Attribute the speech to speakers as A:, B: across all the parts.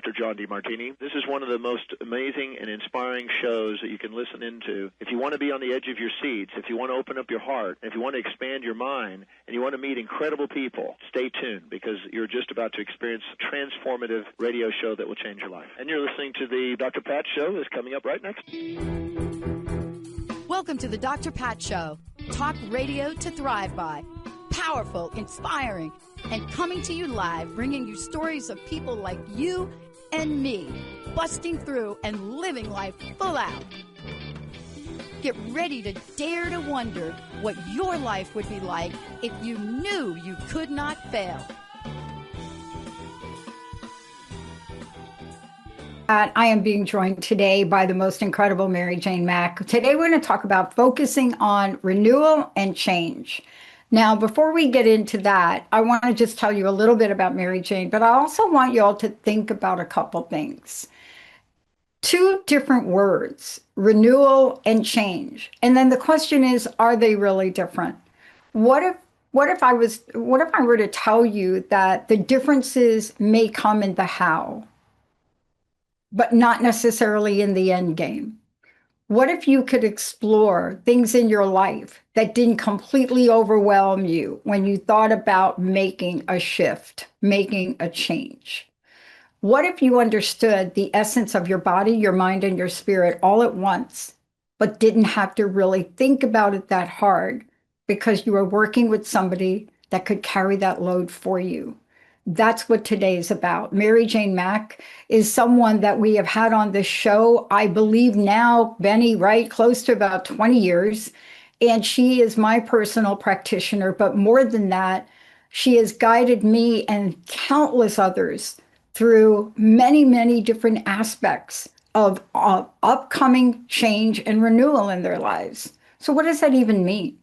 A: Dr. John DeMartini. This is one of the most amazing and inspiring shows that you can listen into. If you want to be on the edge of your seats, if you want to open up your heart, if you want to expand your mind, and you want to meet incredible people, stay tuned, because you're just about to experience a transformative radio show that will change your life. And you're listening to the Dr. Pat Show that's coming up right next.
B: Welcome to the Dr. Pat Show. Talk radio to thrive by. Powerful, inspiring, and coming to you live, bringing you stories of people like you and me, busting through and living life full out. Get ready to dare to wonder what your life would be like if you knew you could not fail.
C: I am being joined today by the most incredible Mary Jane Mack. Today we're going to talk about focusing on renewal and change. Now, before we get into that, I want to just tell you a little bit about Mary Jane, but I also want you all to think about a couple things. Two different words, renewal and change. And then the question is, are they really different? What if I were to tell you that the differences may come in the how, but not necessarily in the end game? What if you could explore things in your life that didn't completely overwhelm you when you thought about making a shift, making a change? What if you understood the essence of your body, your mind, and your spirit all at once, but didn't have to really think about it that hard because you were working with somebody that could carry that load for you? That's what today is about. Mary Jane Mack is someone that we have had on this show, I believe now, Benny, right, close to about 20 years. And she is my personal practitioner. But more than that, she has guided me and countless others through many, many different aspects of upcoming change and renewal in their lives. So what does that even mean?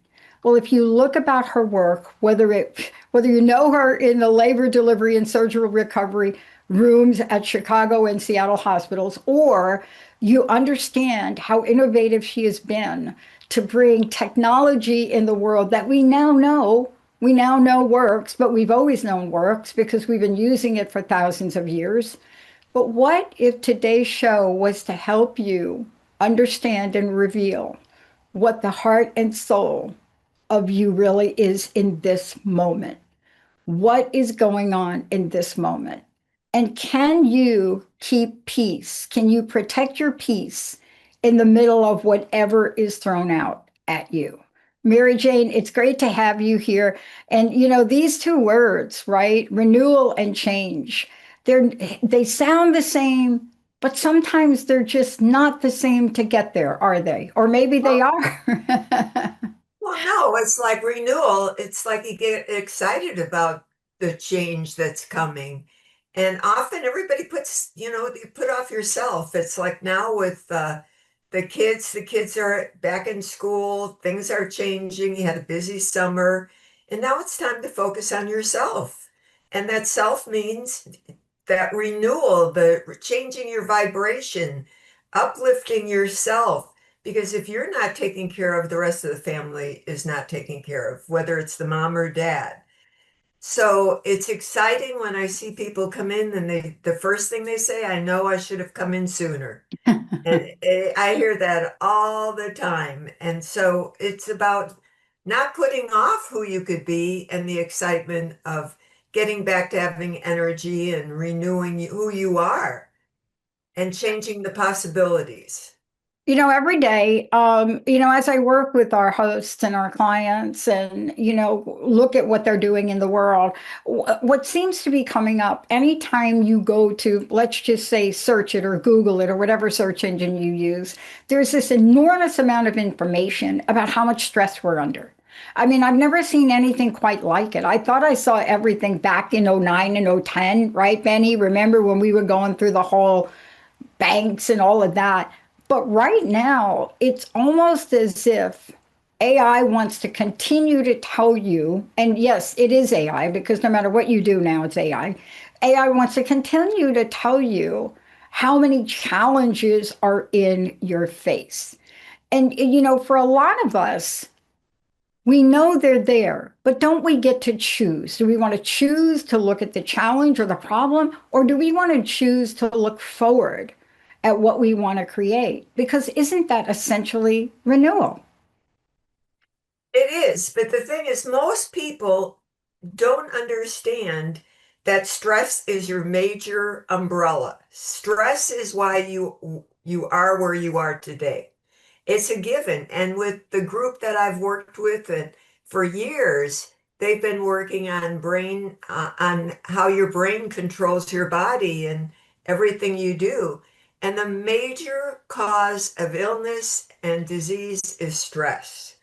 C: Well, if you look about her work, whether you know her in the labor, delivery, and surgical recovery rooms at Chicago and Seattle hospitals, or you understand how innovative she has been to bring technology in the world that we now know works, but we've always known works because we've been using it for thousands of years. But what if today's show was to help you understand and reveal what the heart and soul of you really is in this moment? What is going on in this moment? And can you keep peace? Can you protect your peace in the middle of whatever is thrown out at you? Mary Jane, it's great to have you here. And you know, these two words, right? Renewal and change. They sound the same, but sometimes they're just not the same to get there, are they? Or maybe they are.
D: Well, no, it's like renewal. It's like you get excited about the change that's coming. And often everybody puts, you put off yourself. It's like now with the kids are back in school, things are changing. You had a busy summer, and now it's time to focus on yourself. And that self means that renewal, the changing your vibration, uplifting yourself. Because if you're not taking care of, the rest of the family is not taken care of, whether it's the mom or dad. So it's exciting when I see people come in and the first thing they say, I know I should have come in sooner. And I hear that all the time. And so it's about not putting off who you could be and the excitement of getting back to having energy and renewing who you are and changing the possibilities.
C: Every day, as I work with our hosts and our clients and, look at what they're doing in the world, what seems to be coming up anytime you go to, let's just say, search it or Google it or whatever search engine you use, there's this enormous amount of information about how much stress we're under. I mean, I've never seen anything quite like it. I thought I saw everything back in 09 and 010, right, Benny? Remember when we were going through the whole banks and all of that? But right now, it's almost as if AI wants to continue to tell you, and yes, it is AI, because no matter what you do now, it's AI. AI wants to continue to tell you how many challenges are in your face. And, for a lot of us, We know they're there, but don't we get to choose? Do we want to choose to look at the challenge or the problem, or do we want to choose to look forward at what we want to create? Because isn't that essentially renewal?
D: It is, but the thing is, most people don't understand that stress is your major umbrella. Stress is why you are where you are today. It's a given. And with the group that I've worked with and for years, they've been working on on how your brain controls your body and everything you do. And the major cause of illness and disease is stress.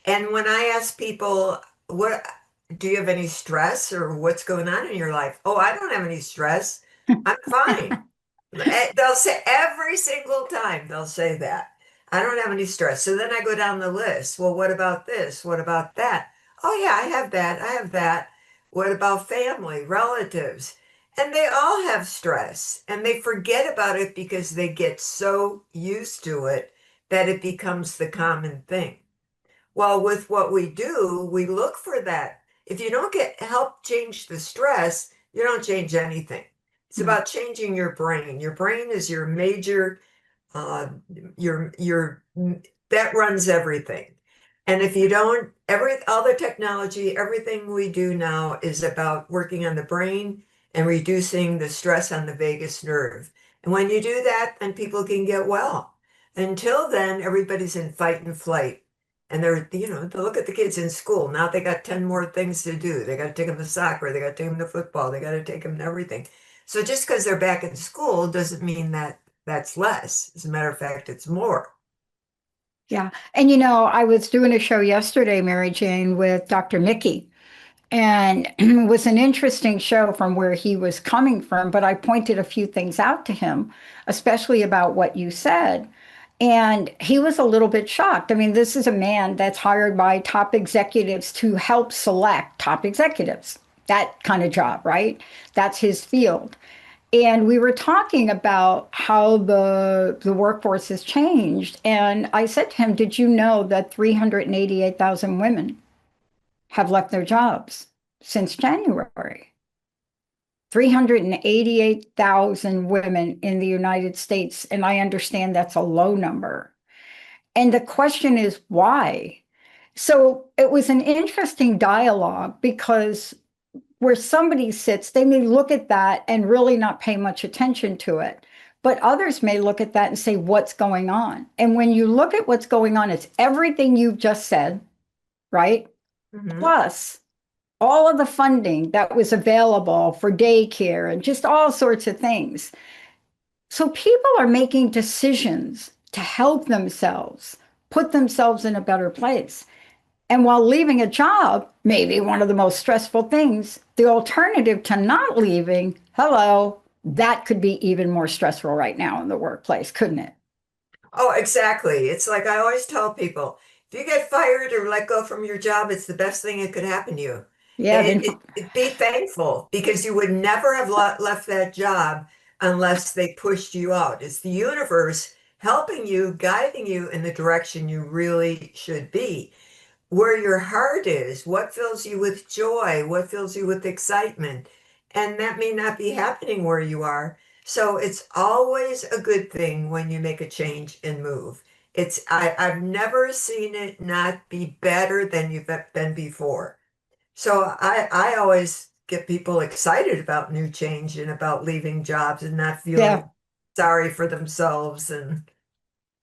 D: And when I ask people, what do you have any stress or what's going on in your life? Oh, I don't have any stress. I'm fine. They'll say every single time they'll say that. I don't have any stress. So then I go down the list. Well, what about this? What about that? Oh yeah, I have that. I have that. What about family, relatives? And they all have stress and they forget about it because they get so used to it that it becomes the common thing. Well, with what we do, we look for that. If you don't get help change the stress, you don't change anything. It's
C: Mm.
D: about changing your brain. Your brain is your major, uh, your that runs everything. And if you don't, all the technology, everything we do now is about working on the brain and reducing the stress on the vagus nerve. And when you do that, then people can get well. Until then, everybody's in fight and flight. And they look at the kids in school. Now they got 10 more things to do. They got to take them to soccer. They got to take them to football. They got to take them to everything. So just because they're back in school doesn't mean that that's less. As a matter of fact, it's more.
C: Yeah. And I was doing a show yesterday, Mary Jane, with Dr. Mickey, and it was an interesting show from where he was coming from, but I pointed a few things out to him, especially about what you said. And he was a little bit shocked. I mean, this is a man that's hired by top executives to help select top executives, that kind of job, right? That's his field. And we were talking about how the workforce has changed. And I said to him, did you know that 388,000 women have left their jobs since January? 388,000 women in the United States. And I understand that's a low number. And the question is why? So it was an interesting dialogue because where somebody sits, they may look at that and really not pay much attention to it. But others may look at that and say, what's going on? And when you look at what's going on, it's everything you've just said, right?
D: Mhm.
C: Plus all of the funding that was available for daycare and just all sorts of things. So people are making decisions to help themselves, put themselves in a better place. And while leaving a job may be one of the most stressful things, the alternative to not leaving, hello, that could be even more stressful right now in the workplace, couldn't it?
D: Oh, exactly. It's like I always tell people, if you get fired or let go from your job, it's the best thing that could happen to you.
C: Yeah, then
D: Be thankful because you would never have left that job unless they pushed you out. It's the universe helping you, guiding you in the direction you really should be. Where your heart is, what fills you with joy, what fills you with excitement. And that may not be happening where you are. So it's always a good thing when you make a change and move. I've never seen it not be better than you've been before. So I always get people excited about new change and about leaving jobs and not
C: yeah,
D: feeling sorry for themselves. And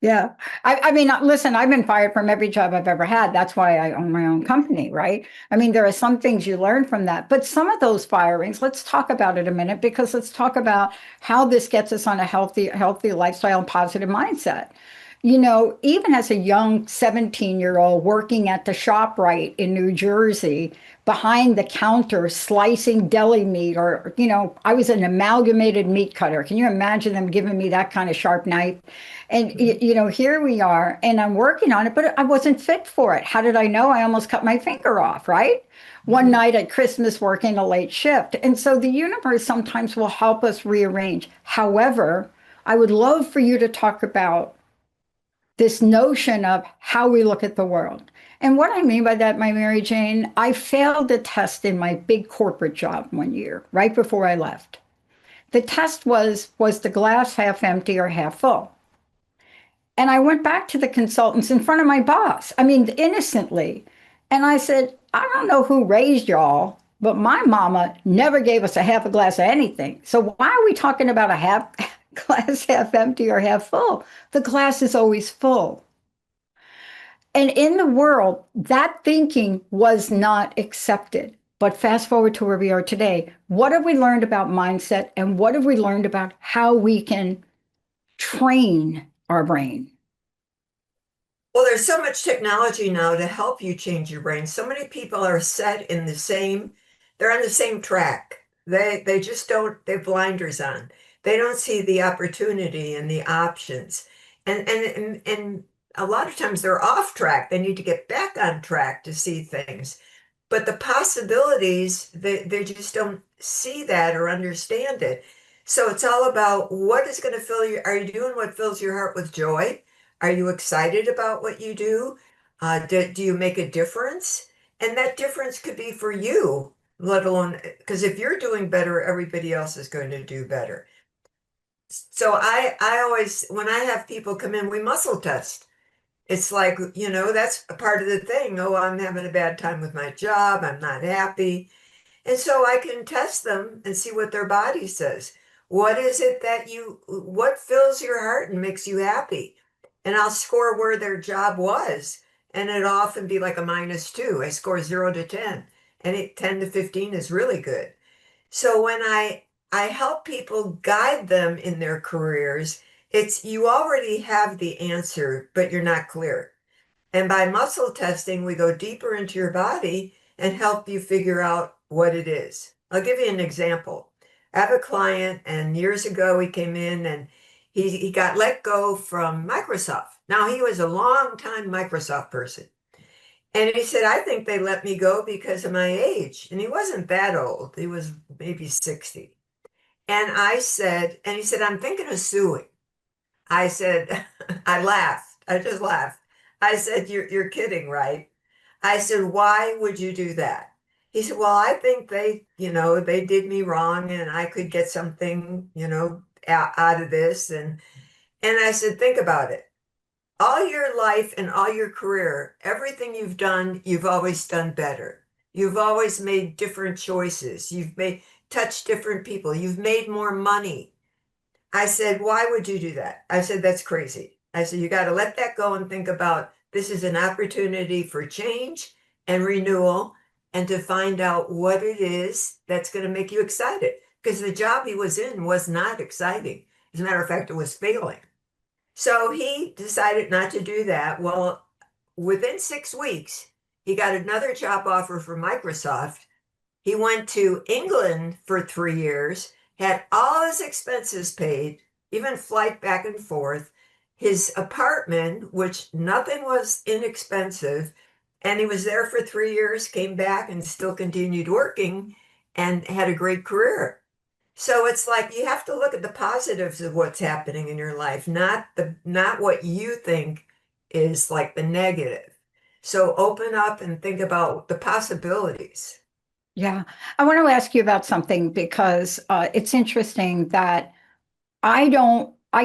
C: yeah. I mean, listen, I've been fired from every job I've ever had. That's why I own my own company, right? I mean, there are some things you learn from that, but some of those firings, let's talk about it a minute because let's talk about how this gets us on a healthy lifestyle and positive mindset. Even as a young 17-year-old working at the ShopRite in New Jersey, behind the counter slicing deli meat, or, I was an amalgamated meat cutter. Can you imagine them giving me that kind of sharp knife? And, here we are, and I'm working on it, but I wasn't fit for it. How did I know? I almost cut my finger off, right? One night at Christmas working a late shift. And so the universe sometimes will help us rearrange. However, I would love for you to talk about this notion of how we look at the world. And what I mean by that, my Mary Jane, I failed a test in my big corporate job one year, right before I left. The test was the glass half empty or half full? And I went back to the consultants in front of my boss, I mean, innocently. And I said, I don't know who raised y'all, but my mama never gave us a half a glass of anything. So why are we talking about a half glass half empty or half full? The glass is always full. And in the world, that thinking was not accepted. But fast forward to where we are today. What have we learned about mindset, and what have we learned about how we can train our brain?
D: Well, there's so much technology now to help you change your brain. So many people are set in the same, they're on the same track. They just don't, they have blinders on. They don't see the opportunity and the options. And a lot of times they're off track. They need to get back on track to see things. But the possibilities, they just don't see that or understand it. So it's all about what is going to fill you. Are you doing what fills your heart with joy? Are you excited about what you do? Do you make a difference? And that difference could be for you, let alone, because if you're doing better, everybody else is going to do better. So I always, when I have people come in, we muscle test. It's like, that's a part of the thing. Oh, I'm having a bad time with my job. I'm not happy. And so I can test them and see what their body says. What is it what fills your heart and makes you happy? And I'll score where their job was. And it'll often be like a -2. I score 0 to 10. And 10 to 15 is really good. So when I help people guide them in their careers, it's you already have the answer, but you're not clear. And by muscle testing, we go deeper into your body and help you figure out what it is. I'll give you an example. I have a client, and years ago he came in and he got let go from Microsoft. Now, he was a long-time Microsoft person. And he said, I think they let me go because of my age. And he wasn't that old. He was maybe 60. And he said, I'm thinking of suing. I said, I laughed. I just laughed. I said, you're kidding, right? I said, why would you do that? He said, well, I think they did me wrong and I could get something, out of this. And I said, think about it. All your life and all your career, everything you've done, you've always done better. You've always made different choices. Touched different people. You've made more money. I said, why would you do that? I said, that's crazy. I said, you got to let that go and think about this is an opportunity for change and renewal and to find out what it is that's going to make you excited. Because the job he was in was not exciting. As a matter of fact, it was failing. So he decided not to do that. Well, within 6 weeks, he got another job offer from Microsoft. He went to England for 3 years, had all his expenses paid, even flight back and forth, his apartment, which nothing was inexpensive, and he was there for 3 years, came back and still continued working and had a great career. So it's like you have to look at the positives of what's happening in your life, not what you think is like the negative. So open up and think about the possibilities.
C: Yeah, I want to ask you about something because it's interesting that I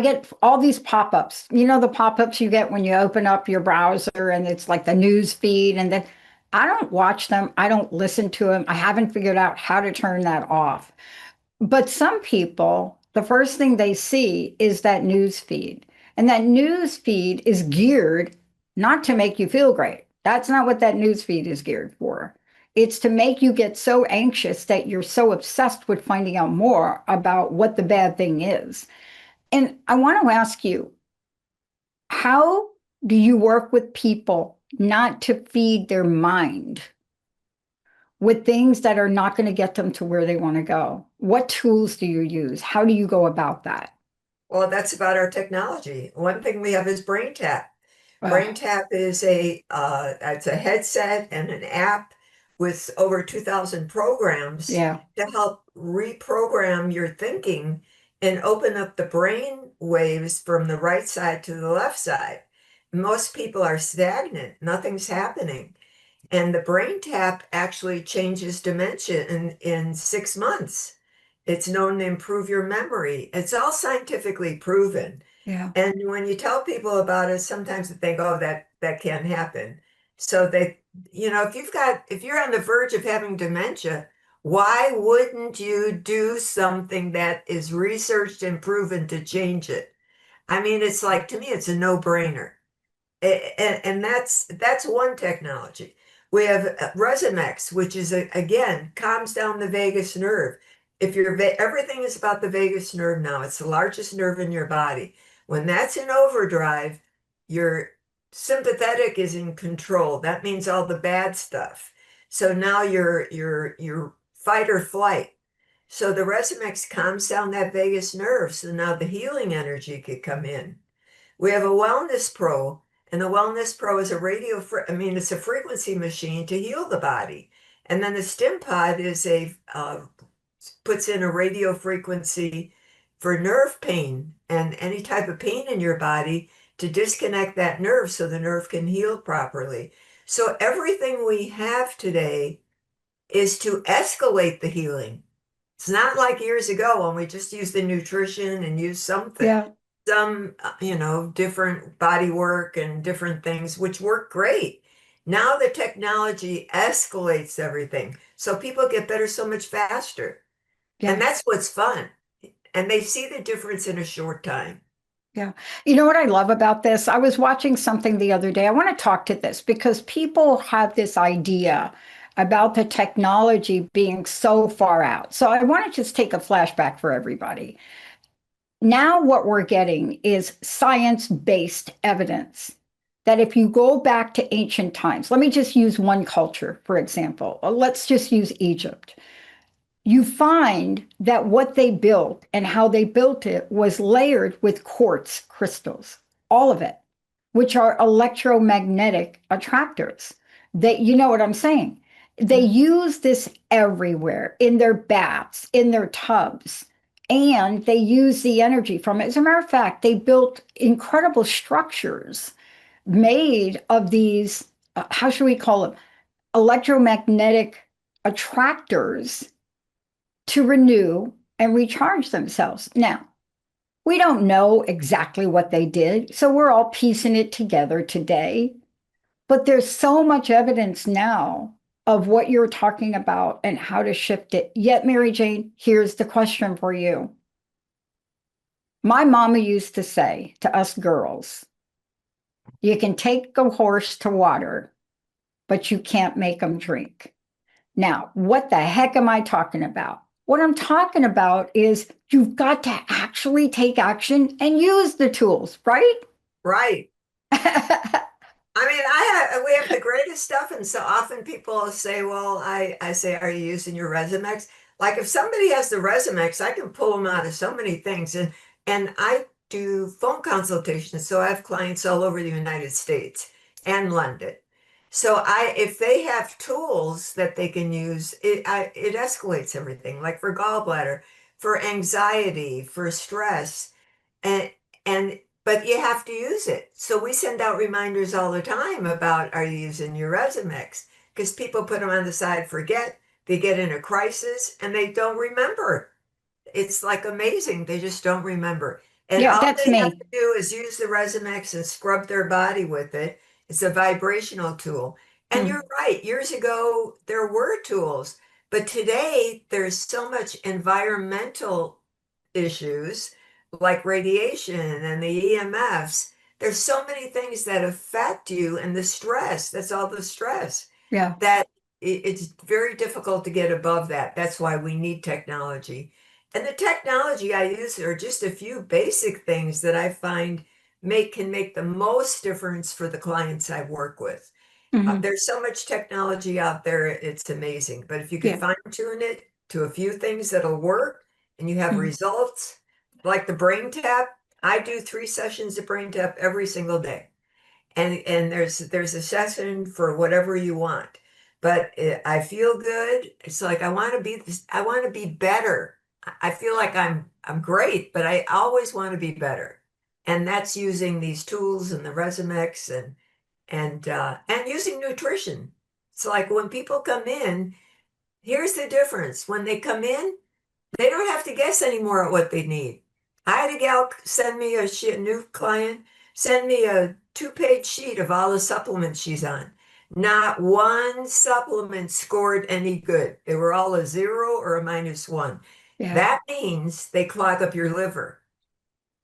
C: get all these pop-ups. You know, the pop-ups you get when you open up your browser and it's like the news feed, and then I don't watch them. I don't listen to them. I haven't figured out how to turn that off. But some people, the first thing they see is that news feed. And that news feed is geared not to make you feel great. That's not what that news feed is geared for. It's to make you get so anxious that you're so obsessed with finding out more about what the bad thing is. And I want to ask you, how do you work with people not to feed their mind with things that are not going to get them to where they want to go? What tools do you use? How do you go about that?
D: Well, that's about our technology. One thing we have is BrainTap.
C: Well,
D: BrainTap is it's a headset and an app with over 2,000 programs
C: yeah.
D: to help reprogram your thinking and open up the brain waves from the right side to the left side. most people are stagnant. Nothing's happening. And the brain tap actually changes dementia in 6 months. It's known to improve your memory. It's all scientifically proven.
C: Yeah.
D: And when you tell people about it, sometimes they think, oh, that can't happen. So they, if you're on the verge of having dementia, why wouldn't you do something that is researched and proven to change it? I mean, it's like, to me, it's a no-brainer. And that's one technology. We have Resomex, which is again calms down the vagus nerve. If everything is about the vagus nerve now, it's the largest nerve in your body. When that's in overdrive, your sympathetic is in control. That means all the bad stuff. So now you're fight or flight. So the Resomex calms down that vagus nerve. So now the healing energy could come in. We have a Wellness Pro, and the Wellness Pro is it's a frequency machine to heal the body. And then the Stim Pod is puts in a radio frequency for nerve pain and any type of pain in your body to disconnect that nerve so the nerve can heal properly. So everything we have today is to escalate the healing. It's not like years ago when we just used the nutrition and used something
C: Yeah.
D: some, different body work and different things, which work great. Now the technology escalates everything. So people get better so much faster. And
C: Yeah.
D: that's what's fun. And they see the difference in a short time.
C: Yeah. You know what I love about this? I was watching something the other day. I want to talk to this because people have this idea about the technology being so far out. So I want to just take a flashback for everybody. Now, what we're getting is science-based evidence that if you go back to ancient times, let me just use one culture, for example. Let's just use Egypt. You find that what they built and how they built it was layered with quartz crystals, all of it, which are electromagnetic attractors. You know what I'm saying? They use this everywhere in their baths, in their tubs, and they use the energy from it. As a matter of fact, they built incredible structures made of these, how should we call them? Electromagnetic attractors to renew and recharge themselves. Now, we don't know exactly what they did, so we're all piecing it together today. But there's so much evidence now of what you're talking about and how to shift it. Yet, Mary Jane, here's the question for you. My mama used to say to us girls, you can take a horse to water, but you can't make them drink. Now, what the heck am I talking about? What I'm talking about is you've got to actually take action and use the tools, right?
D: Right. I mean, we have the greatest stuff, and so often people say, "Well, I say, are you using your Resumex?" Like if somebody has the Resumex, I can pull them out of so many things, and I do phone consultations, so I have clients all over the United States and London. So if they have tools that they can use, it escalates everything. Like for gallbladder, for anxiety, for stress, and and but you have to use it. So we send out reminders all the time about are you using your Resumex? Because people put them on the side, forget, they get in a crisis and they don't remember. It's like amazing. They just don't remember. And
C: Yeah,
D: all
C: that's
D: they have
C: me.
D: to do is use the Resumex and scrub their body with it. It's a vibrational tool. And
C: Hmm.
D: you're right. Years ago, there were tools, but today there's so much environmental issues like radiation and the EMFs. There's so many things that affect you and the stress, that's all the stress,
C: Yeah.
D: that it's very difficult to get above that. That's why we need technology. And the technology I use are just a few basic things that I find can make the most difference for the clients I work with.
C: Hmm.
D: There's so much technology out there, it's amazing. But if you could
C: Yeah.
D: fine tune it to a few things that'll work and you have
C: Hmm.
D: results, like the brain tap, I do 3 sessions of brain tap every single day. And there's a session for whatever you want. But I feel good. It's like I want to be better. I feel like I'm great, but I always want to be better. And that's using these tools and the Resumex and using nutrition. It's like when people come in, here's the difference. When they come in, they don't have to guess anymore at what they need. I had a gal send me a new client, send me a 2-page sheet of all the supplements she's on. Not one supplement scored any good. They were all a 0 or a -1.
C: Yeah.
D: That means they clog up your liver.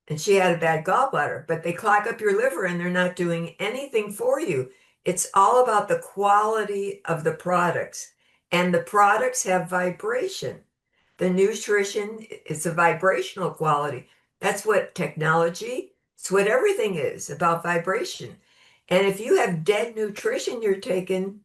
D: And she had a bad gallbladder, but they clog up your liver and they're not doing anything for you. It's all about the quality of the products. And the products have vibration. The nutrition is a vibrational quality. That's what technology, it's what everything is about vibration. And if you have dead nutrition you're taking,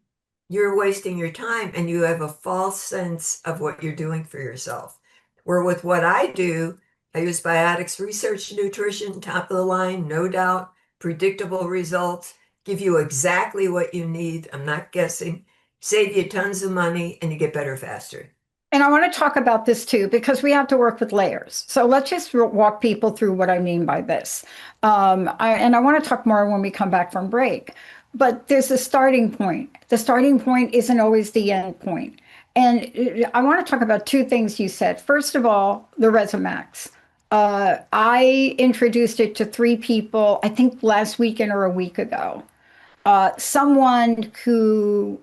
D: you're wasting your time and you have a false sense of what you're doing for yourself. Where with what I do, I use Biotics Research Nutrition, top of the line, no doubt, predictable results, give you exactly what you need. I'm not guessing, save you tons of money, and you get better faster.
C: And I want to talk about this too, because we have to work with layers. So let's just walk people through what I mean by this. I want to talk more when we come back from break. But there's a starting point. The starting point isn't always the end point. And I want to talk about two things you said. First of all, the Resumex. I introduced it to 3 people, I think last weekend or a week ago. Someone who,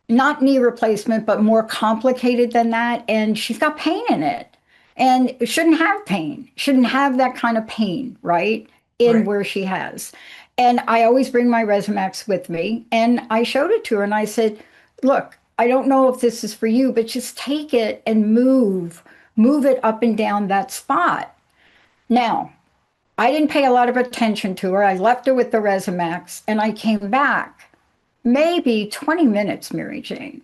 C: not knee replacement, but more complicated than that. And she's got pain in it and shouldn't have pain, shouldn't have that kind of pain, right? In where she has. And I always bring my Resumex with me. And I showed it to her and I said, look, I don't know if this is for you, but just take it and move it up and down that spot. Now, I didn't pay a lot of attention to her. I left her with the Resumex and I came back maybe 20 minutes, Mary Jane,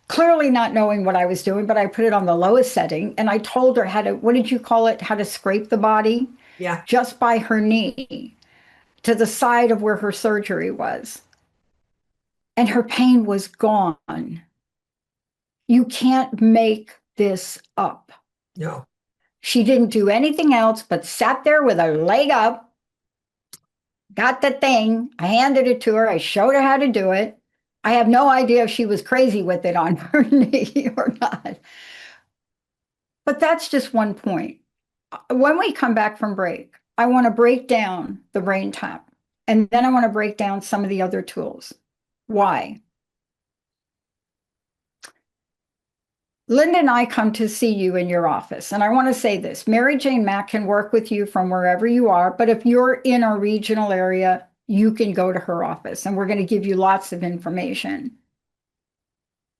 C: clearly not knowing what I was doing, but I put it on the lowest setting and I told her how to, what did you call it? How to scrape the body?
D: Yeah.
C: Just by her knee to the side of where her surgery was. And her pain was gone. You can't make this up.
D: No.
C: She didn't do anything else but sat there with her leg up, got the thing. I handed it to her. I showed her how to do it. I have no idea if she was crazy with it on her knee or not. But that's just one point. When we come back from break, I want to break down the brain tap. And then I want to break down some of the other tools. Why? Linda and I come to see you in your office. And I want to say this, Mary Jane Mack can work with you from wherever you are. But if you're in a regional area, you can go to her office. And we're going to give you lots of information.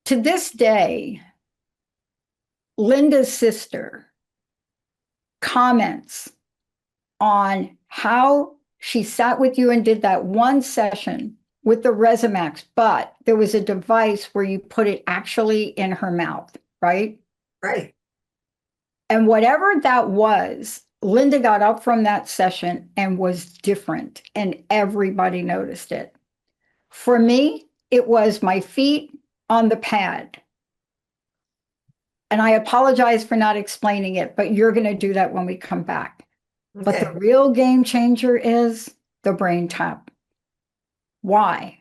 C: To this day, Linda's sister comments on how she sat with you and did that one session with the Resumex, but there was a device where you put it actually in her mouth, right?
D: Right.
C: And whatever that was, Linda got up from that session and was different, and everybody noticed it. For me, it was my feet on the pad. And I apologize for not explaining it, but you're going to do that when we come back.
D: Okay.
C: But the real game changer is the brain tap. Why?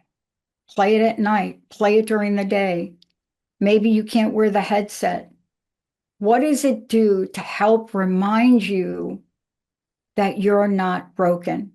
C: Play it at night, play it during the day. Maybe you can't wear the headset. What does it do to help remind you that you're not broken?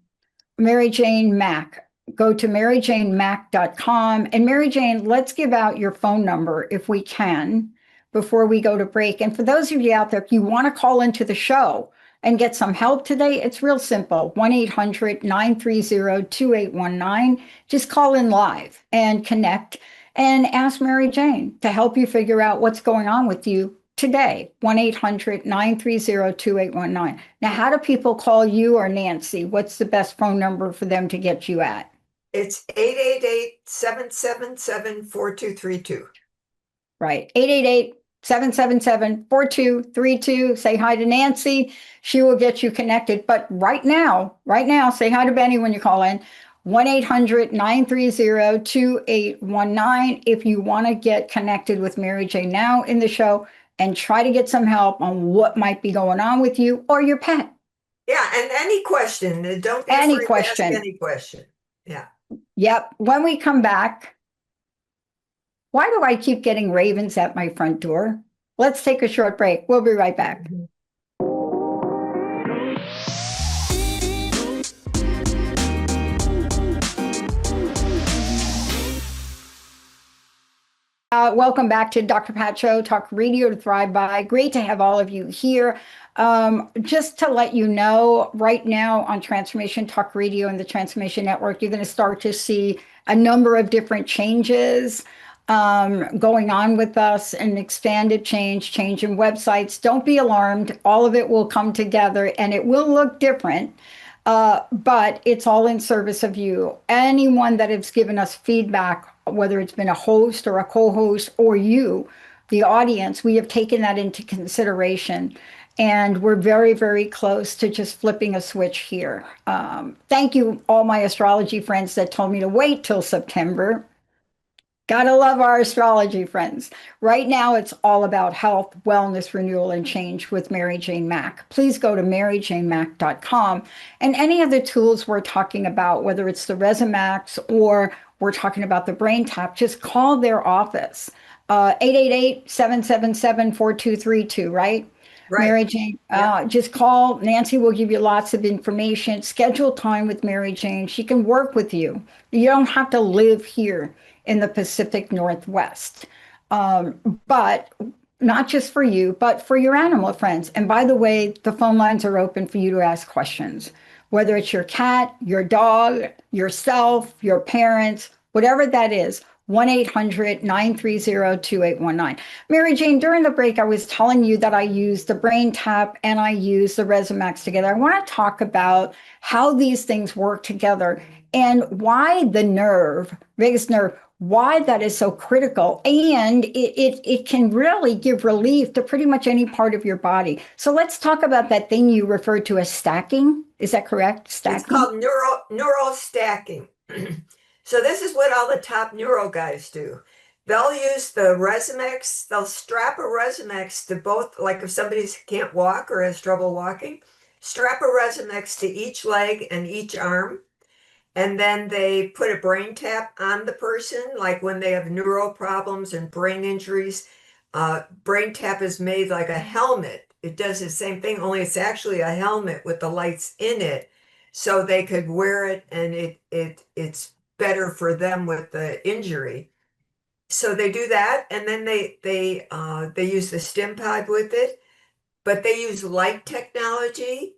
C: Mary Jane Mack. Go to maryjanemack.com. And Mary Jane, let's give out your phone number if we can before we go to break. And for those of you out there, if you want to call into the show and get some help today, it's real simple. 1-800-930-2819. Just call in live and connect and ask Mary Jane to help you figure out what's going on with you today. 1-800-930-2819. Now, how do people call you or Nancy? What's the best phone number for them to get you at?
D: It's 888-777-4232.
C: Right. 888-777-4232. Say hi to Nancy. She will get you connected. But right now, say hi to Benny when you call in. 1-800-930-2819 if you want to get connected with Mary Jane now in the show and try to get some help on what might be going on with you or your pet.
D: Yeah, and any question, don't be
C: Any
D: afraid to ask
C: question.
D: any question. Yeah.
C: Yep. When we come back, why do I keep getting ravens at my front door? Let's take a short break. We'll be right back.
D: Mhm.
C: Welcome back to Dr. Pat Show, Talk Radio to Thrive By. Great to have all of you here. Just to let you know, right now on Transformation Talk Radio and the Transformation Network, you're going to start to see a number of different changes going on with us, an expanded change in websites. Don't be alarmed. All of it will come together and it will look different. But it's all in service of you. Anyone that has given us feedback, whether it's been a host or a co-host or you, the audience, we have taken that into consideration. And we're very, very close to just flipping a switch here. Thank you, all my astrology friends that told me to wait till September. Gotta love our astrology friends. Right now, it's all about health, wellness, renewal, and change with Mary Jane Mack. Please go to maryjanemack.com. And any of the tools we're talking about, whether it's the Resamax or we're talking about the Brain Tap, just call their office. 888-777-4232, right?
D: Right.
C: Mary Jane,
D: Yep.
C: just call. Nancy will give you lots of information. Schedule time with Mary Jane. She can work with you. You don't have to live here in the Pacific Northwest. But not just for you, but for your animal friends. And by the way, the phone lines are open for you to ask questions, whether it's your cat, your dog, yourself, your parents, whatever that is. 1-800-930-2819. Mary Jane, during the break, I was telling you that I use the Brain Tap and I use the Resamax together. I want to talk about how these things work together and why the nerve, vagus nerve, why that is so critical. And it can really give relief to pretty much any part of your body. So let's talk about that thing you referred to as stacking. Is that correct?
D: It's
C: Stacking?
D: called neural stacking. So this is what all the top neuro guys do. They'll use the Resamax, they'll strap a Resamax to both, like if somebody can't walk or has trouble walking, strap a Resamax to each leg and each arm. And then they put a brain tap on the person, like when they have neuro problems and brain injuries. Brain tap is made like a helmet. It does the same thing, only it's actually a helmet with the lights in it, so they could wear it, and it's better for them with the injury. So they do that, and then they use the stim pod with it, but they use light technology.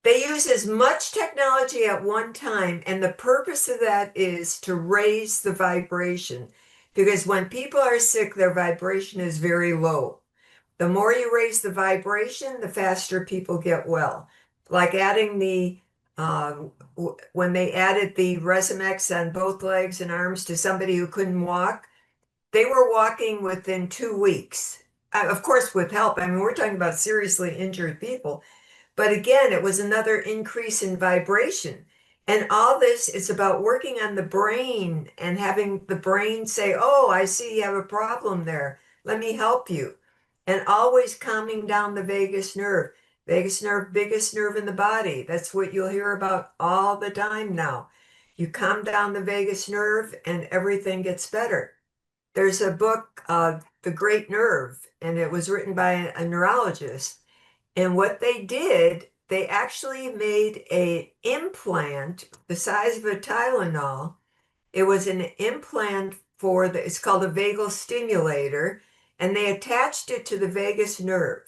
D: They use as much technology at one time, and the purpose of that is to raise the vibration. Because when people are sick, their vibration is very low. The more you raise the vibration, the faster people get well. Like adding when they added the Resamax on both legs and arms to somebody who couldn't walk, they were walking within 2 weeks. Of course, with help. I mean, we're talking about seriously injured people. But again, it was another increase in vibration. And all this is about working on the brain and having the brain say, oh, I see you have a problem there. Let me help you. And always calming down the vagus nerve. Vagus nerve, biggest nerve in the body. That's what you'll hear about all the time now. You calm down the vagus nerve and everything gets better. There's a book, The Great Nerve, and it was written by a neurologist. And what they did, they actually made an implant the size of a Tylenol. It was an implant it's called a vagal stimulator, and they attached it to the vagus nerve.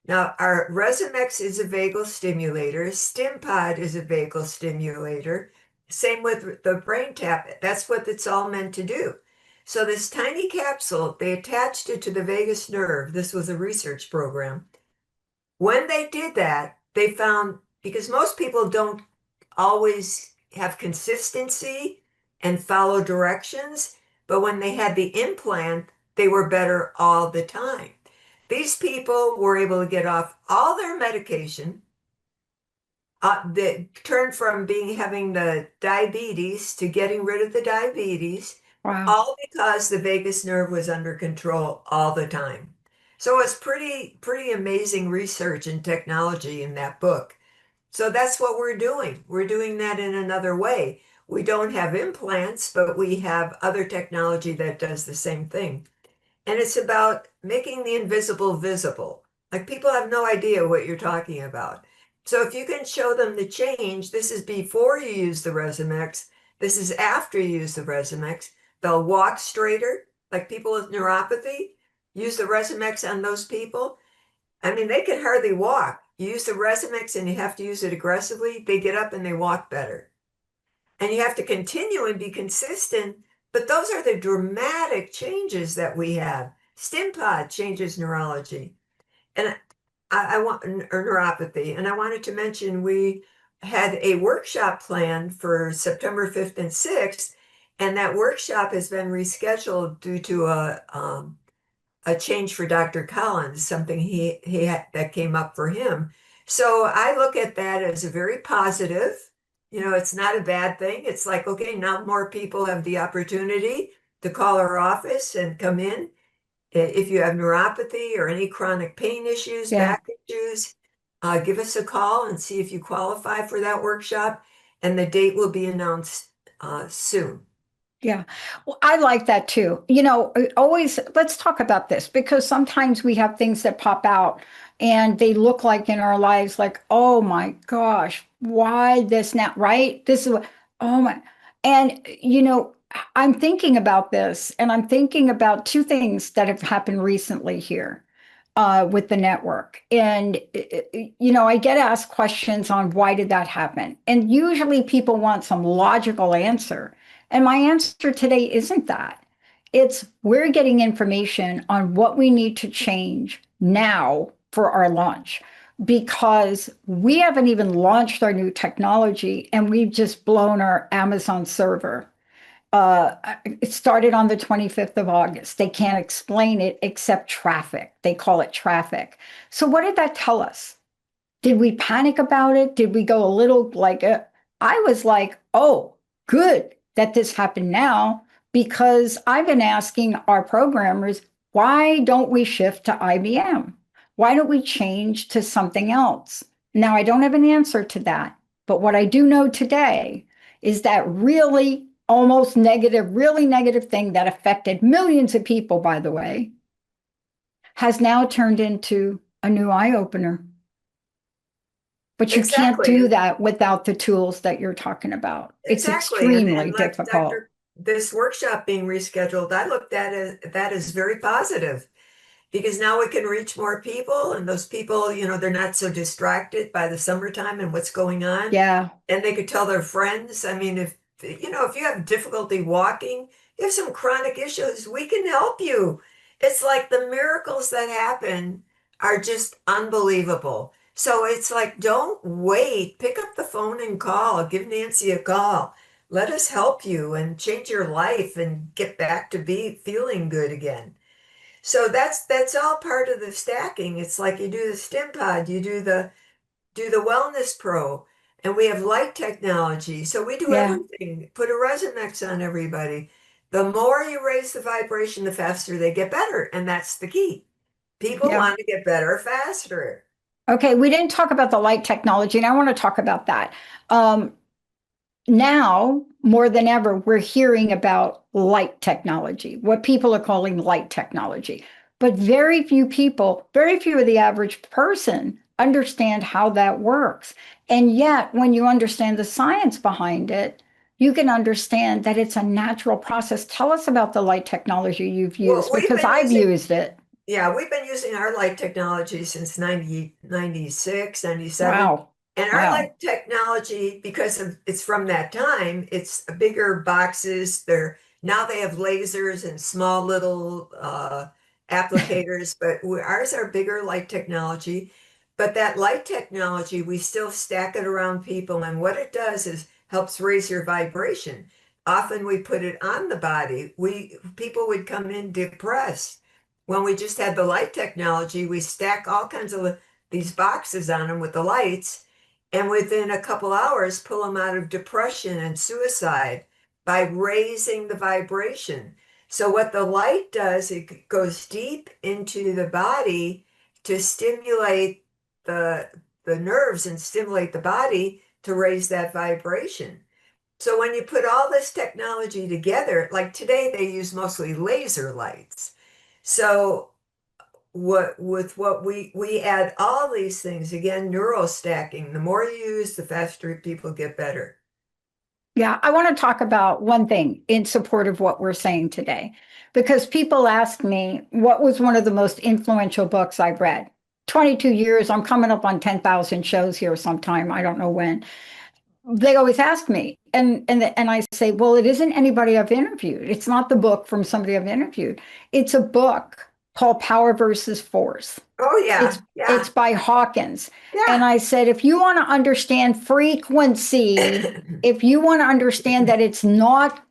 D: Now, our Resamax is a vagal stimulator. StimPod is a vagal stimulator. Same with the brain tap. That's what it's all meant to do. So this tiny capsule, they attached it to the vagus nerve. This was a research program. When they did that, they found, because most people don't always have consistency and follow directions, but when they had the implant, they were better all the time. These people were able to get off all their medication. They turned from having the diabetes to getting rid of the diabetes,
C: Wow.
D: all because the vagus nerve was under control all the time. So it's pretty amazing research and technology in that book. So that's what we're doing. We're doing that in another way. We don't have implants, but we have other technology that does the same thing. And it's about making the invisible visible. Like people have no idea what you're talking about. So if you can show them the change, this is before you use the Resumx, this is after you use the Resumx, they'll walk straighter, like people with neuropathy, use the Resumx on those people. I mean, they can hardly walk. You use the Resumix and you have to use it aggressively, they get up and they walk better. And you have to continue and be consistent. But those are the dramatic changes that we have. StimPod changes neurology. And I want or neuropathy. And I wanted to mention we had a workshop planned for September 5th and 6th. And that workshop has been rescheduled due to a change for Dr. Collins, something he had, that came up for him. So I look at that as a very positive. You know, it's not a bad thing. It's like, okay, now more people have the opportunity to call our office and come in. If you have neuropathy or any chronic pain issues,
C: Yeah.
D: back issues, give us a call and see if you qualify for that workshop. And the date will be announced soon.
C: Yeah. Well, I like that too. You know, always let's talk about this because sometimes we have things that pop out and they look like in our lives like, oh my gosh, why this now, right? This is what, oh my. And, you know, I'm thinking about this and I'm thinking about two things that have happened recently here with the network. And, you know, I get asked questions on why did that happen? And usually people want some logical answer. And my answer today isn't that. It's we're getting information on what we need to change now for our launch because we haven't even launched our new technology and we've just blown our Amazon server. It started on the 25th of August. They can't explain it except traffic. They call it traffic. So, what did that tell us? Did we panic about it? Did we go a little like, I was like, oh, good that this happened now because I've been asking our programmers, why don't we shift to IBM? Why don't we change to something else? Now, I don't have an answer to that. But what I do know today is that really almost negative, really negative thing that affected millions of people, by the way, has now turned into a new eye opener. But you can't
D: Exactly.
C: do that without the tools that you're talking about. It's
D: Exactly.
C: extremely
D: Like
C: difficult.
D: this workshop being rescheduled, I looked at it, that is very positive because now we can reach more people and those people, you know, they're not so distracted by the summertime and what's going on.
C: Yeah,
D: And they could tell their friends. I mean, if you know, if you have difficulty walking, you have some chronic issues, we can help you. It's like the miracles that happen are just unbelievable. So it's like, don't wait. Pick up the phone and call. Give Nancy a call. Let us help you and change your life and get back to be feeling good again. So that's all part of the stacking. It's like you do the stim pod, you do the Wellness Pro, and we have light technology. So we do
C: yeah,
D: everything. Put a Resonance on everybody. The more you raise the vibration, the faster they get better. And that's the key. People
C: yeah.
D: want to get better faster.
C: Okay, we didn't talk about the light technology, and I want to talk about that. Um, Now, more than ever, we're hearing about light technology, what people are calling light technology. But very few people, very few of the average person understand how that works. And yet, when you understand the science behind it, you can understand that it's a natural process. Tell us about the light technology you've
D: Well,
C: used because I've used it.
D: yeah, we've been using our light technology since 96, 97.
C: Wow.
D: And our
C: Wow.
D: light technology, because it's from that time, it's bigger boxes. Now they have lasers and small little applicators, but ours are bigger light technology. But that light technology, we still stack it around people, and what it does is helps raise your vibration. Often we put it on the body. People would come in depressed. When we just had the light technology, we stack all kinds of these boxes on them with the lights, and within a couple hours pull them out of depression and suicide by raising the vibration. So what the light does, it goes deep into the body to stimulate the the nerves and stimulate the body to raise that vibration. So when you put all this technology together, like today they use mostly laser lights. So what we add all these things, again, neural stacking. The more you use, the faster people get better.
C: Yeah, I want to talk about one thing in support of what we're saying today, because people ask me what was one of the most influential books I've read. 22 years, I'm coming up on 10,000 shows here sometime, I don't know when. They always ask me, and I say, well, it isn't anybody I've interviewed. It's not the book from somebody I've interviewed. It's a book called Power versus Force.
D: Oh yeah,
C: It's by Hawkins. And
D: yeah.
C: I said, if you want to understand frequency, if you want to understand that it's not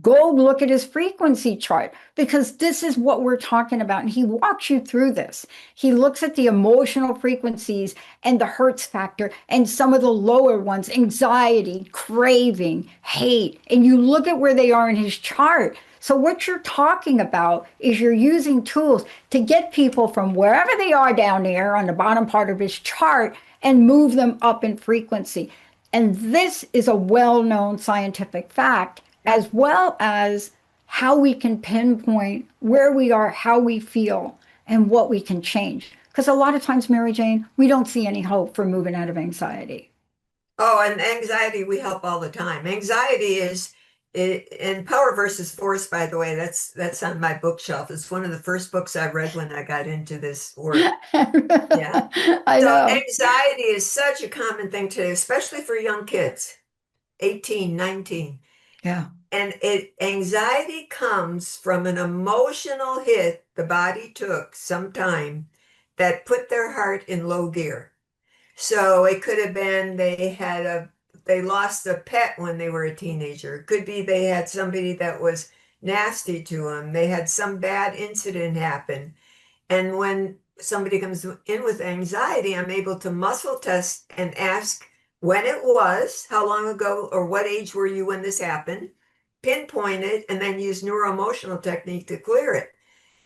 C: go look at his frequency chart, because this is what we're talking about. And he walks you through this. He looks at the emotional frequencies and the Hertz factor and some of the lower ones, anxiety, craving, hate. And you look at where they are in his chart. So what you're talking about is you're using tools to get people from wherever they are down there on the bottom part of his chart and move them up in frequency. And this is a well-known scientific fact, as well as how we can pinpoint where we are, how we feel, and what we can change. Because a lot of times, Mary Jane, we don't see any hope for moving out of anxiety.
D: Oh, and anxiety, we help all the time. Anxiety is in Power versus Force, by the way, that's on my bookshelf. It's one of the first books I read when I got into this work. Yeah.
C: I
D: So
C: know.
D: anxiety is such a common thing today, especially for young kids, 18, 19.
C: Yeah.
D: And anxiety comes from an emotional hit the body took sometime that put their heart in low gear. So it could have been they lost a pet when they were a teenager. It could be they had somebody that was nasty to them. They had some bad incident happen. And when somebody comes in with anxiety, I'm able to muscle test and ask when it was, how long ago, or what age were you when this happened, pinpoint it, and then use neuroemotional technique to clear it.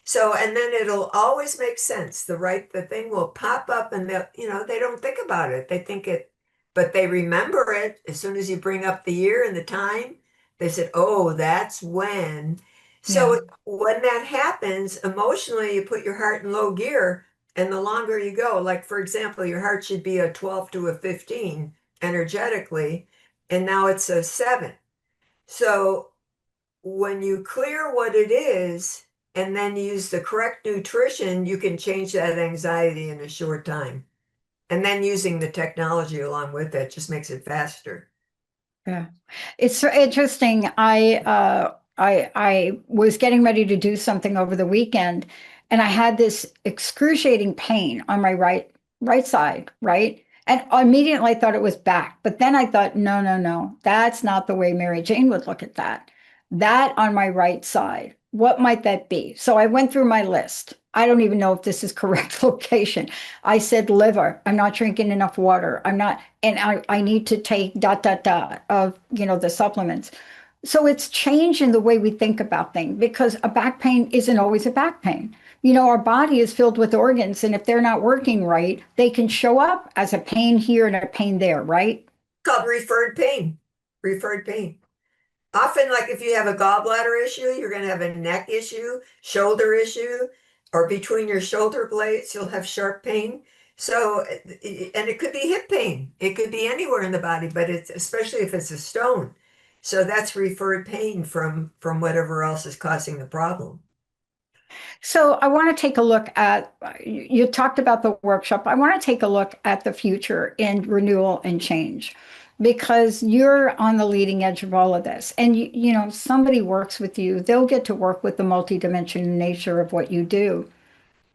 D: So, and then it'll always make sense. The thing will pop up and they don't think about it. They think it, but they remember it as soon as you bring up the year and the time. They said, oh, that's when. So
C: Yeah.
D: when that happens, emotionally, you put your heart in low gear, and the longer you go, like for example, your heart should be a 12 to a 15 energetically, and now it's a 7. So when you clear what it is and then use the correct nutrition, you can change that anxiety in a short time. And then using the technology along with it just makes it faster.
C: Yeah. It's so interesting. I was getting ready to do something over the weekend, and I had this excruciating pain on my right side, right? And immediately I thought it was back. But then I thought, no, no, no, that's not the way Mary Jane would look at that. That on my right side, what might that be? So I went through my list. I don't even know if this is correct location. I said liver. I'm not drinking enough water. I'm not, and I need to take dot dot dot of the supplements. So it's changing the way we think about things, because a back pain isn't always a back pain. Our body is filled with organs, and if they're not working right, they can show up as a pain here and a pain there, right?
D: Called referred pain. Referred pain. Often, like if you have a gallbladder issue, you're going to have a neck issue, shoulder issue, or between your shoulder blades, you'll have sharp pain. So, and it could be hip pain. It could be anywhere in the body, but it's especially if it's a stone. So that's referred pain from whatever else is causing the problem.
C: So I want to take a look at, you talked about the workshop. I want to take a look at the future in renewal and change, because you're on the leading edge of all of this. And somebody works with you, they'll get to work with the multidimensional nature of what you do.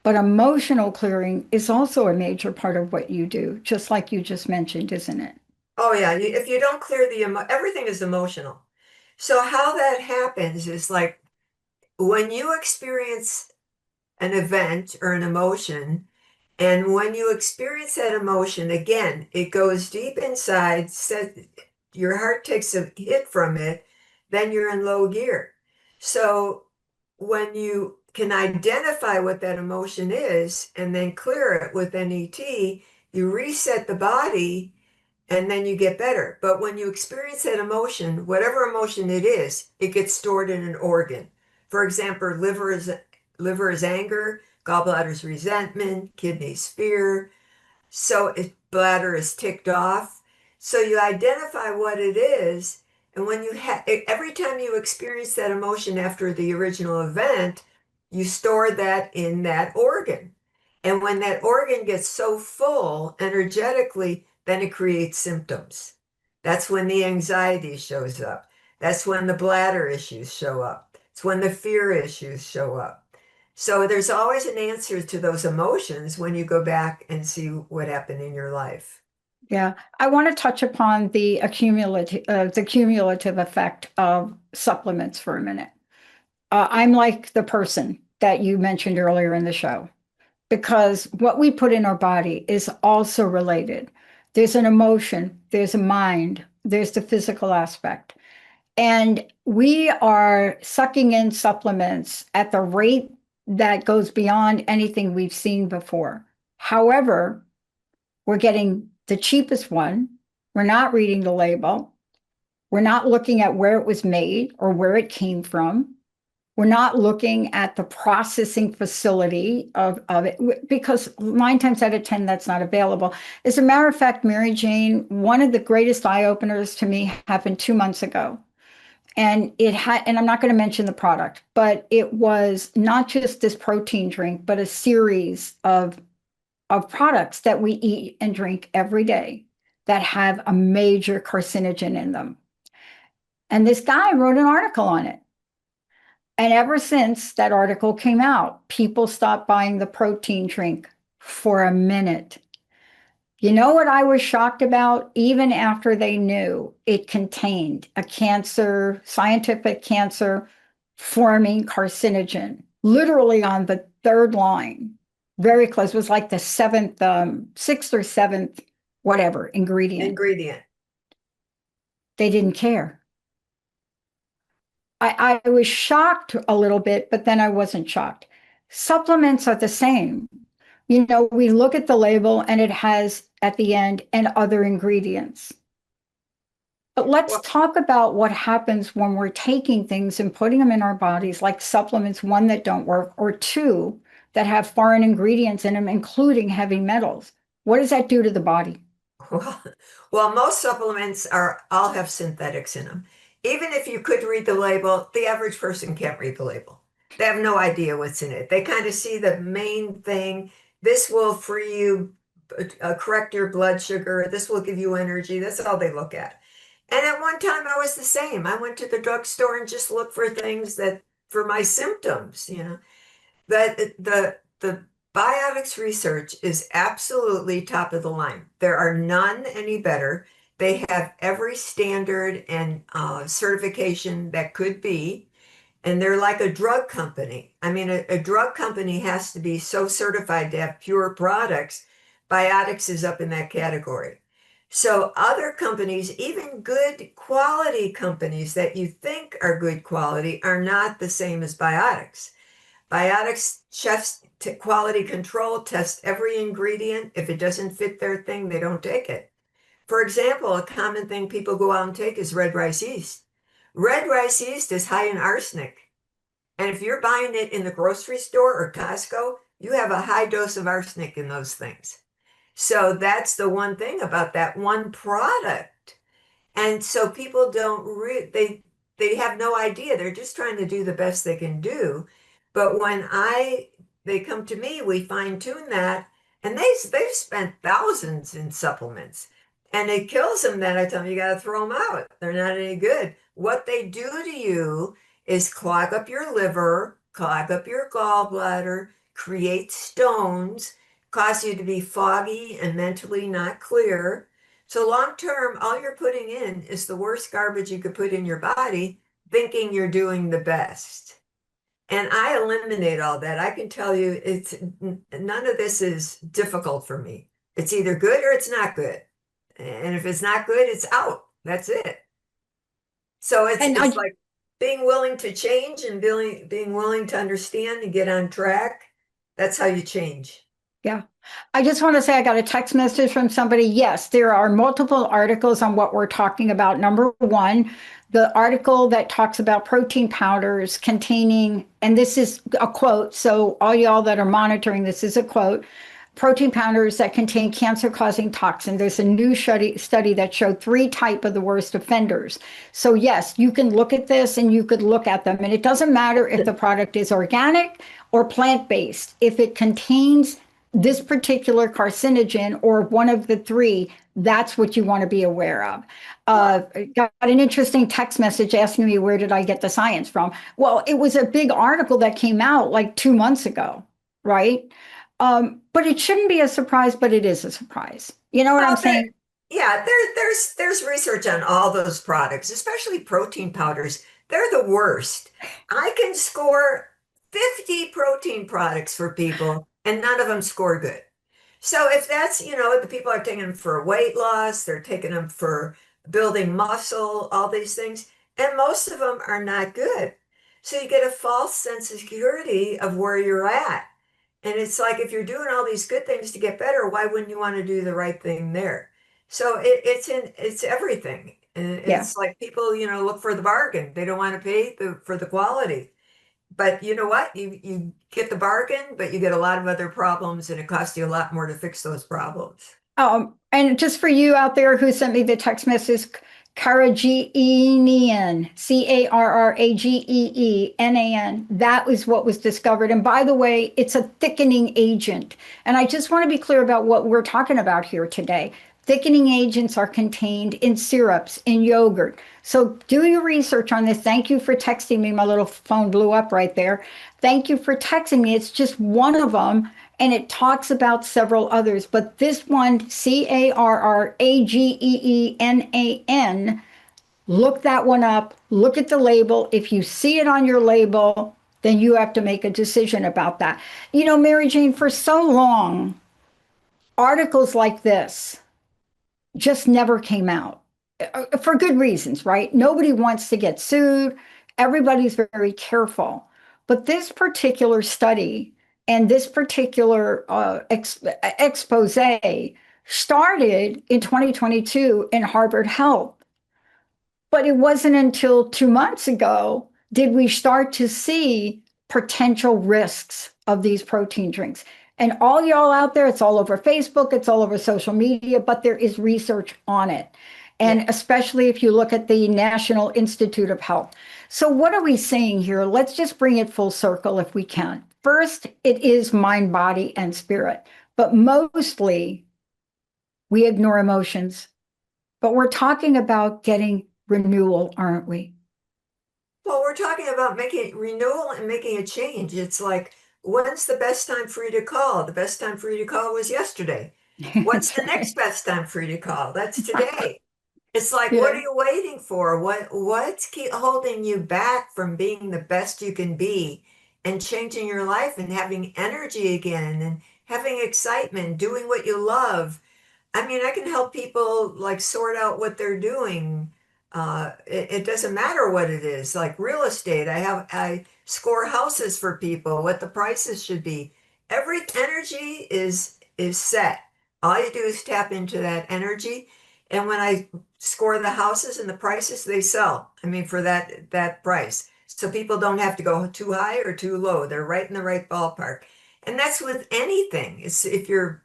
C: But emotional clearing is also a major part of what you do, just like you just mentioned, isn't it?
D: Oh yeah, if you don't clear everything is emotional. So how that happens is like when you experience an event or an emotion, and when you experience that emotion, again, it goes deep inside, your heart takes a hit from it, then you're in low gear. So when you can identify what that emotion is and then clear it with NET, you reset the body, and then you get better. But when you experience that emotion, whatever emotion it is, it gets stored in an organ. For example, liver is anger, gallbladder is resentment, kidneys fear. So bladder is ticked off. So you identify what it is, and when you every time you experience that emotion after the original event, you store that in that organ. And when that organ gets so full energetically, then it creates symptoms. That's when the anxiety shows up. That's when the bladder issues show up. It's when the fear issues show up. So there's always an answer to those emotions when you go back and see what happened in your life.
C: Yeah, I want to touch upon the cumulative effect of supplements for a minute. I'm like the person that you mentioned earlier in the show, because what we put in our body is also related. There's an emotion, there's a mind, there's the physical aspect. And we are sucking in supplements at the rate that goes beyond anything we've seen before. However, we're getting the cheapest one. We're not reading the label. We're not looking at where it was made or where it came from. We're not looking at the processing facility of it, because 9 times out of 10, that's not available. As a matter of fact, Mary Jane, one of the greatest eye openers to me happened 2 months ago. And and I'm not going to mention the product, but it was not just this protein drink, but a series of products that we eat and drink every day that have a major carcinogen in them. And this guy wrote an article on it. And ever since that article came out, people stopped buying the protein drink for a minute. You know what I was shocked about? Even after they knew it contained a scientific cancer forming carcinogen, literally on the third line, very close. It was like the sixth or seventh, whatever, ingredient. They didn't care. I was shocked a little bit, but then I wasn't shocked. Supplements are the same. You know, we look at the label and it has at the end and other ingredients. But let's talk about what happens when we're taking things and putting them in our bodies, like supplements, one, that don't work, or two, that have foreign ingredients in them, including heavy metals. What does that do to the body?
D: Well, most supplements all have synthetics in them. Even if you could read the label, the average person can't read the label. They have no idea what's in it. They kind of see the main thing. This will free you, correct your blood sugar. This will give you energy. That's all they look at. And at one time I was the same. I went to the drugstore and just looked for things for my symptoms, But the biotics research is absolutely top of the line. There are none any better. They have every standard and certification that could be, and they're like a drug company. I mean, a drug company has to be so certified to have pure products. Biotics is up in that category. So other companies, even good quality companies that you think are good quality, are not the same as Biotics. Biotics chefs quality control test every ingredient. If it doesn't fit their thing, they don't take it. For example, a common thing people go out and take is red rice yeast. Red rice yeast is high in arsenic. And if you're buying it in the grocery store or Costco, you have a high dose of arsenic in those things. So that's the one thing about that one product. And so people they have no idea. They're just trying to do the best they can do. But when they come to me, we fine tune that, and they've spent thousands in supplements, and it kills them. Then I tell them, you got to throw them out. They're not any good. What they do to you is clog up your liver, clog up your gallbladder, create stones, cause you to be foggy and mentally not clear. So long term, all you're putting in is the worst garbage you could put in your body, thinking you're doing the best. And I eliminate all that. I can tell you none of this is difficult for me. It's either good or it's not good. And if it's not good, it's out. That's it. So it's like being willing to change and being willing to understand and get on track. That's how you change.
C: Yeah. I just want to say I got a text message from somebody. Yes, there are multiple articles on what we're talking about. Number one, the article that talks about protein powders containing, and this is a quote, so all y'all that are monitoring, this is a quote, protein powders that contain cancer-causing toxin. There's a new study that showed three type of the worst offenders. So yes, you can look at this and you could look at them. And it doesn't matter if the product is organic or plant-based. If it contains this particular carcinogen or one of the three, that's what you want to be aware of. Got an interesting text message asking me where did I get the science from? Well, it was a big article that came out like 2 months ago, right? But it shouldn't be a surprise, but it is a surprise. You know what I'm
D: Well,
C: saying?
D: there's research on all those products, especially protein powders. They're the worst. I can score 50 protein products for people, and none of them score good. So if that's, the people are taking them for weight loss, they're taking them for building muscle, all these things, and most of them are not good. So you get a false sense of security of where you're at. And it's like if you're doing all these good things to get better, why wouldn't you want to do the right thing there? So it's everything. And
C: Yeah.
D: it's like people, look for the bargain. They don't want to pay for the quality. But you know what? You get the bargain, but you get a lot of other problems, and it costs you a lot more to fix those problems.
C: And just for you out there who sent me the text message, Carrageenan, Carrageenan, that was what was discovered. And by the way, it's a thickening agent. And I just want to be clear about what we're talking about here today. Thickening agents are contained in syrups, in yogurt. So do your research on this. Thank you for texting me. My little phone blew up right there. Thank you for texting me. It's just one of them, and it talks about several others. But this one, Carrageenan, look that one up. Look at the label. If you see it on your label, then you have to make a decision about that. You know, Mary Jane, for so long, articles like this just never came out for good reasons, right? Nobody wants to get sued. Everybody's very careful. But this particular study and this particular expose started in 2022 in Harvard Health. But it wasn't until 2 months ago did we start to see potential risks of these protein drinks. And all y'all out there, it's all over Facebook, it's all over social media, but there is research on it. And
D: Yeah.
C: especially if you look at the National Institute of Health. So, what are we saying here? Let's just bring it full circle if we can. First, it is mind, body, and spirit, but mostly we ignore emotions. But we're talking about getting renewal, aren't we?
D: Well, we're talking about making renewal and making a change. It's like, when's the best time for you to call? The best time for you to call was yesterday. What's
C: That's
D: the next
C: right.
D: best time for you to call? That's today. It's like, what
C: Yeah.
D: are you waiting for? What's keep holding you back from being the best you can be and changing your life and having energy again and having excitement, doing what you love? I mean, I can help people like sort out what they're doing. It doesn't matter what it is. Like real estate, I score houses for people, what the prices should be. Every energy is set. All you do is tap into that energy, and when I score the houses and the prices, they sell. I mean, for that price, so people don't have to go too high or too low. They're right in the right ballpark, and that's with anything. It's if you're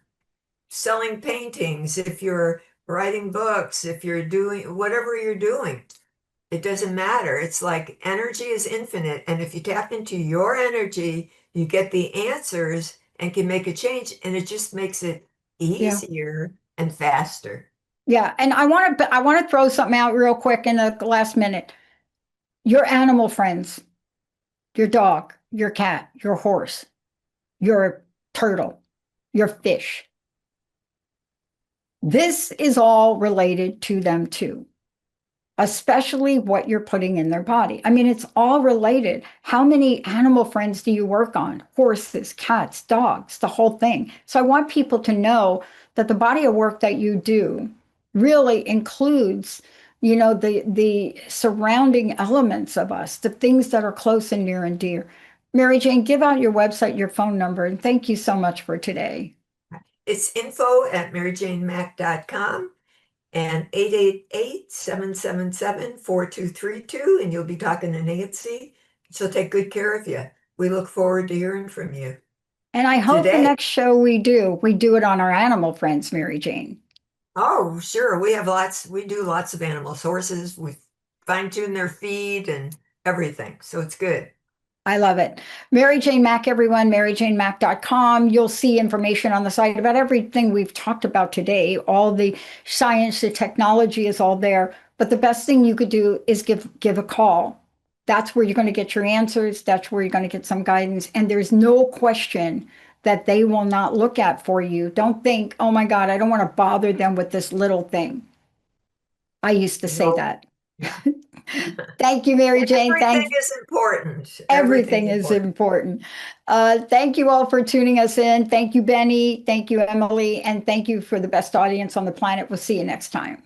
D: selling paintings, if you're writing books, if you're doing whatever you're doing, it doesn't matter. It's like energy is infinite. And if you tap into your energy, you get the answers and can make a change. And it just makes it
C: Yeah.
D: easier and faster.
C: Yeah. And I want to throw something out real quick in the last minute. Your animal friends, your dog, your cat, your horse, your turtle, your fish. This is all related to them too, especially what you're putting in their body. I mean, it's all related. How many animal friends do you work on? Horses, cats, dogs, the whole thing. So I want people to know that the body of work that you do really includes, the surrounding elements of us, the things that are close and near and dear. Mary Jane, give out your website, your phone number, and thank you so much for today.
D: It's info@maryjanemack.com and 888-777-4232, and you'll be talking to Nancy. She'll take good care of you. We look forward to hearing from you
C: And I hope the
D: today.
C: next show we do it on our animal friends, Mary Jane.
D: Oh, sure. We do lots of animals, horses. We fine tune their feed and everything. So it's good.
C: I love it. Mary Jane Mack, everyone, maryjanemack.com. You'll see information on the site about everything we've talked about today. All the science, the technology is all there. But the best thing you could do is give a call. That's where you're going to get your answers. That's where you're going to get some guidance. And there's no question that they will not look at for you. Don't think, oh my God, I don't want to bother them with this little thing. I used to say
D: No.
C: that. Thank you, Mary Jane.
D: Everything is important.
C: Everything is important. Thank you all for tuning us in. Thank you, Benny. Thank you, Emily. And thank you for the best audience on the planet. We'll see you next time.